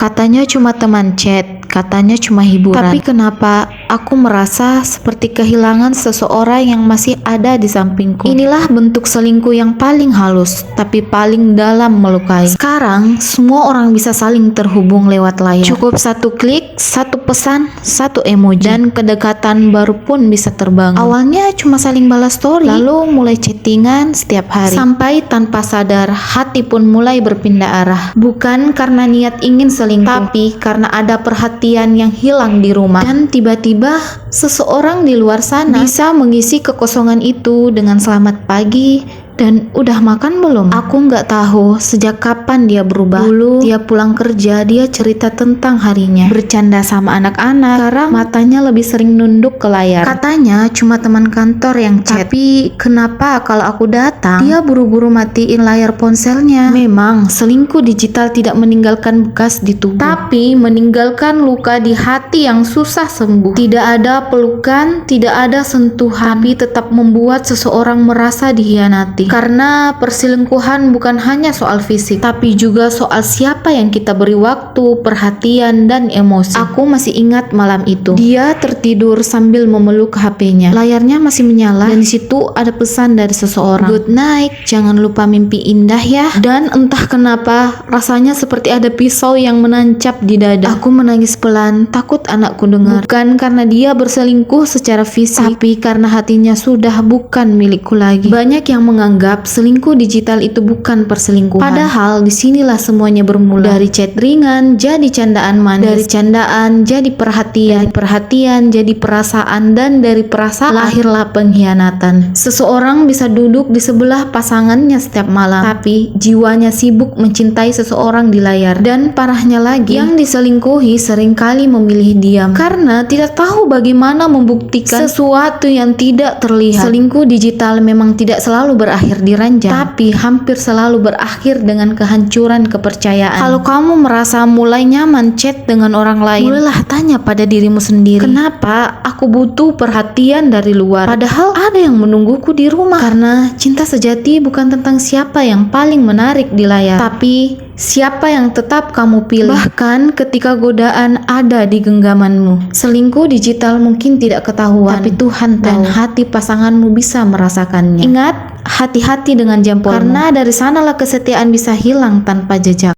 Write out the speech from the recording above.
Katanya cuma teman chat, katanya cuma hiburan. Tapi kenapa aku merasa seperti kehilangan seseorang yang masih ada di sampingku? Inilah bentuk selingkuh yang paling halus, tapi paling dalam melukai. Sekarang, semua orang bisa saling terhubung lewat layar. Cukup satu klik, satu pesan, satu emoji, dan kedekatan baru pun bisa terbangun. Awalnya cuma saling balas story, lalu mulai chattingan setiap hari. Sampai tanpa sadar, hati pun mulai berpindah arah. Bukan karena niat ingin selingkuh, tapi karena ada perhatian yang hilang di rumah. Dan tiba-tiba seseorang di luar sana bisa mengisi kekosongan itu dengan selamat pagi dan udah makan belum? Aku nggak tahu sejak kapan dia berubah. Dulu dia pulang kerja, dia cerita tentang harinya, bercanda sama anak-anak. Sekarang matanya lebih sering nunduk ke layar. Katanya cuma teman kantor yang chat. Tapi kenapa kalau aku datang, dia buru-buru matiin layar ponselnya? Memang selingkuh digital tidak meninggalkan bekas di tubuh, tapi meninggalkan luka di hati yang susah sembuh. Tidak ada pelukan, tidak ada sentuhan, tapi tetap membuat seseorang merasa dihianati. Karena perselingkuhan bukan hanya soal fisik, tapi juga soal siapa yang kita beri waktu, perhatian, dan emosi. Aku masih ingat malam itu. Dia tertidur sambil memeluk HP-nya. Layarnya masih menyala dan di situ ada pesan dari seseorang. Good night, jangan lupa mimpi indah ya. Dan entah kenapa rasanya seperti ada pisau yang menancap di dada. Aku menangis pelan, takut anakku dengar. Bukan karena dia berselingkuh secara fisik, tapi karena hatinya sudah bukan milikku lagi. Banyak yang menganggap selingkuh digital itu bukan perselingkuhan. Padahal disinilah semuanya bermula. Dari chat ringan jadi candaan manis, dari candaan jadi perhatian, dari perhatian jadi perasaan, dan dari perasaan lahirlah pengkhianatan. Seseorang bisa duduk di sebelah pasangannya setiap malam, tapi jiwanya sibuk mencintai seseorang di layar. Dan parahnya lagi, yang diselingkuhi seringkali memilih diam karena tidak tahu bagaimana membuktikan sesuatu yang tidak terlihat. Selingkuh digital memang tidak selalu berakhir di ranjang, tapi hampir selalu berakhir dengan kehancuran kepercayaan. Kalau kamu merasa mulai nyaman chat dengan orang lain, mulailah tanya pada dirimu sendiri, kenapa aku butuh perhatian dari luar padahal ada yang menungguku di rumah? Karena cinta sejati bukan tentang siapa yang paling menarik di layar, tapi siapa yang tetap kamu pilih, bahkan ketika godaan ada di genggamanmu. Selingkuh digital mungkin tidak ketahuan, tapi Tuhan tahu, dan hati pasanganmu bisa merasakannya. Ingat, hati-hati dengan jempolmu, karena dari sanalah kesetiaan bisa hilang tanpa jejak.